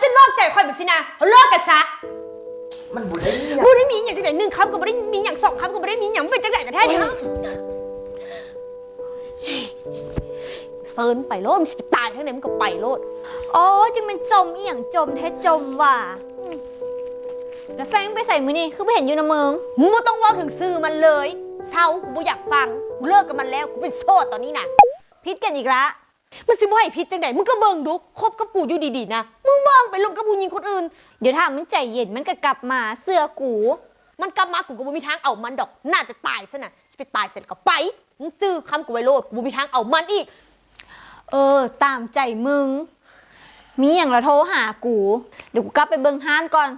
จะนอกใจคอยแบบสินะเขาเลิกกันซะมันบุได้มีบุได้มีอย่างจังไหน1 คำก็บ่ได้มีอย่าง2 คำก็บ่ได้มีอย่างเป็นจังไหนกันแท้เนี่ยเซิร์นไปโลดมันจะตายทั้งไหนมันก็ไปโลดอ๋อจึงเป็นจมอีหยังจมแท้จมว่ะแล้วแฟงไปใส่มือนี่คือไม่เห็นอยู่นะมึงมึงต้องว่าถึงซื้อมันเลยเศร้ากูบ่อยากฟังกูเลิกกับมันแล้วกูเป็นโสดตอนนี้น่ะพิษกันอีกละมันสิบ่ให้พิษจังไหนมึงก็เบิ่งดูคบกับกูอยู่ดีๆนะมึงเบิ่งไปลงกับผู้หญิงคนอื่นเดี๋ยวถ้ามันใจเย็นมันก็กลับมาเสื้อกูมันกลับมากูก็บ่มีทางเอามันดอกน่าจะตายซะน่ะจะไปตายเสร็จก็ไปมึงซื้อคำกูไว้โลดกูบ่มีทางเอามันอีกตามใจมึงมีอย่างละโทรหากูเดี๋ยวกูกลับไปเบิ่งห้านก่อน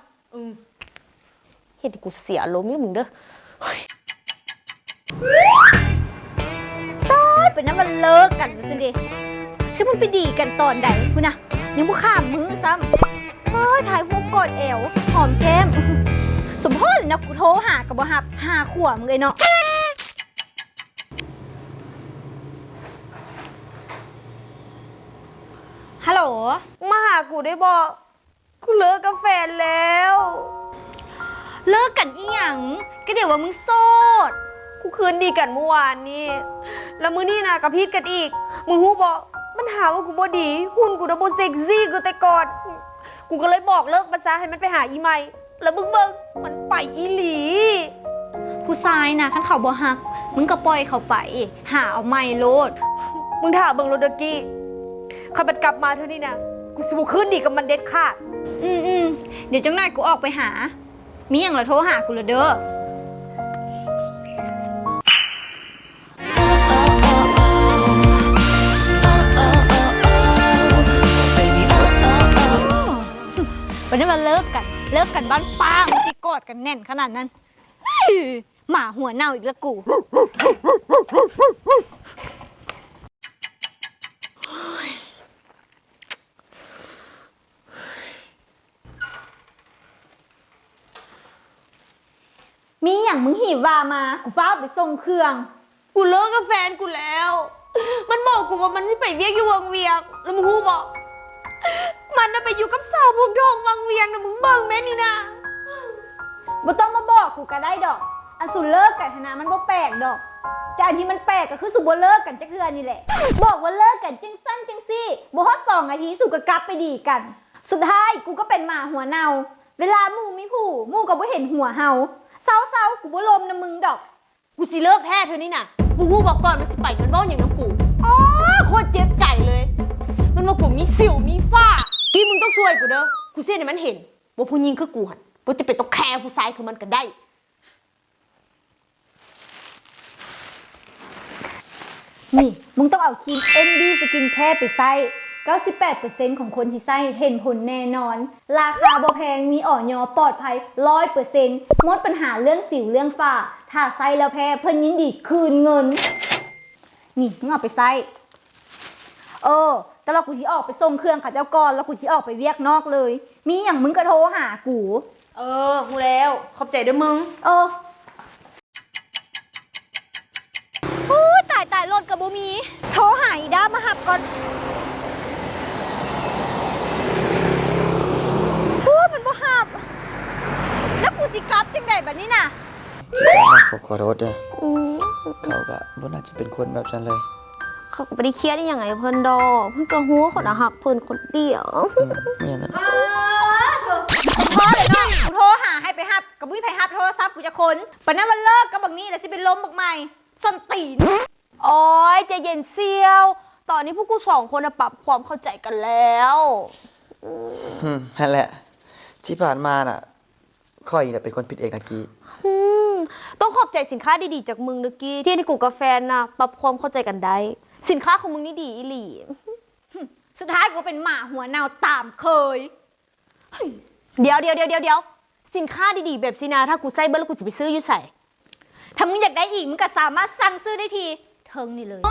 เฮ็ดให้กูเสียอารมณ์นี่มึงเด้อตายเป็นน้ำมันเลิกกันสิดิจะมันไปดีกันตอนใดคุณนะยังบ่ข้ามมือซ้ำถ่ายรูปกอดเอวหอมแก้มสมพรนะกูโทรหากับบ่ฮับหาขวมึงเลยเนาะฮัลโหลมาหากูได้บ่กูเลิกกับแฟนแล้วเลิกกันอีหยังก็เดี๋ยวว่ามึงโสดกูคืนดีกันเมื่อวานนี่แล้วมื้อนี้นะกับพีทกันอีกมึงฮู้บ่มันหาว่ากูบ่ดีหุ่นกูน่ะบ่เซ็กซี่กูแต่ก่อนกูก็เลยบอกเลิกมันซะให้มันไปหาอีใหม่แล้วมึงเบิ่งมันไปอีหลีผู้ชายนะคันเขาบ่ฮักมึงก็ปล่อยเขาไปหาเอาใหม่โลดมึงถามเบิ่งโลดเด้อกี้คันมันกลับมาเท่านี้นะกูสิบ่คืนดีกับมันเด็ดขาดเดี๋ยวจังหน่อยกูออกไปหามีหยังละโทรหากูละเด้อวันนี้มาเลิกกันบ้านป้ามันตีกอดกันแน่นขนาดนั้นหมาหัวเน่าอีกแล้วกูมีอย่างมึงหีบวามากูฟ้าไปส่งเครื่องกูเลิกกับแฟนกูแล้วมันบอกกูว่ามันไม่ไปเวียกอยู่วังเวียงแล้วมึงฮู้บอกมันน่ะไปอยู่กับสาวผมทองวังเวียงนะมึงเบิ่งแม่นี่นะบ่ต้องมาบอกกูก็ได้ดอกอันสุดเลิกกันนะมันบ่แปลกดอกแต่อันที่มันแปลกก็คือสุบ่เลิกกันจักเทื่อนี่แหละบอกว่าเลิกกันจังสั้นจังซี่บ่ฮอด2 นาทีสุก็กลับไปดีกันสุดท้ายกูก็เป็นหมาหัวเน่าเวลาหมู่มีผู้หมู่ก็บ่เห็นหัวเฮาเศร้ากูบ่ลมนะมึงดอกกูสิเลิกแท้เธอนี่น่ะมึงฮู้บอกก่อนมันสิไปมันเว้าหยังนำกูโคตรเจ็บใจเลยมันว่ากูมีสิวมีฝ้ากี้มึงต้องช่วยกูเด้อกูสิให้มันเห็นว่าผู้หญิงคือกูหั่นบ่จะเป็นตกแคร์ผู้ชายคือมันก็ได้นี่มึงต้องเอาครีม ND Skin Care ไปใส่98% ของคนที่ใส่เห็นผลแน่นอนราคาบ่แพงมีอย.ปลอดภัย 100% หมดปัญหาเรื่องสิวเรื่องฝ้าถ้าใส่แล้วแพ้เพิ่นยินดีคืนเงินนี่มึงเอาไปใส่แต่ว่ากูสิออกไปส่งเครื่องค่ะเจ้าก่อนแล้วกูสิออกไปเวียกนอกเลยมีอย่างมึงก็โทรหากูฮู้แล้วขอบใจด้วยมึงตายรถกับบ่มีโทรหาอีด้ามาหับก่อนมันบ่หับแล้วกูสิกลับจังได๋บัดนี้น่ะขอโทษเด้อเขาก็บ่น่าจะเป็นคนแบบฉันเลยเขาก็บ่ได้เครียดยังไงเพิ่นดอกเพิ่นก็ฮู้คนน่ะฮักเพิ่นคนเดียวไม่อย่างนั้นพอเลยเนาะกูโทรหาให้ไปหับก็บ่มีไผหับโทรศัพท์กูจะคนปานนั้นมันเลิกกับบักนี้แล้วสิเป็นล้มบักใหม่ส้นตีนโอ๊ยใจเย็นเซียวตอนนี้พวกกู2 คนปรับความเข้าใจกันแล้วนั่นแหละที่ผ่านมาน่ะค่อยเป็นคนผิดเองนะกี้ต้องขอบใจสินค้าดีๆจากมึงนะกี้ที่กูกับแฟนน่ะปรับความเข้าใจกันได้สินค้าของมึงนี่ดีอีหลีสุดท้ายกูเป็นหมาหัวเน่าตามเคยเดี๋ยวสินค้าดีๆแบบสินะถ้ากูใส่เบิ้ลแล้วกูจะไปซื้ออยู่ใส่ถ้ามึงอยากได้อีกมึงก็สามารถสั่งซื้อได้ทีเทิงนี่เลย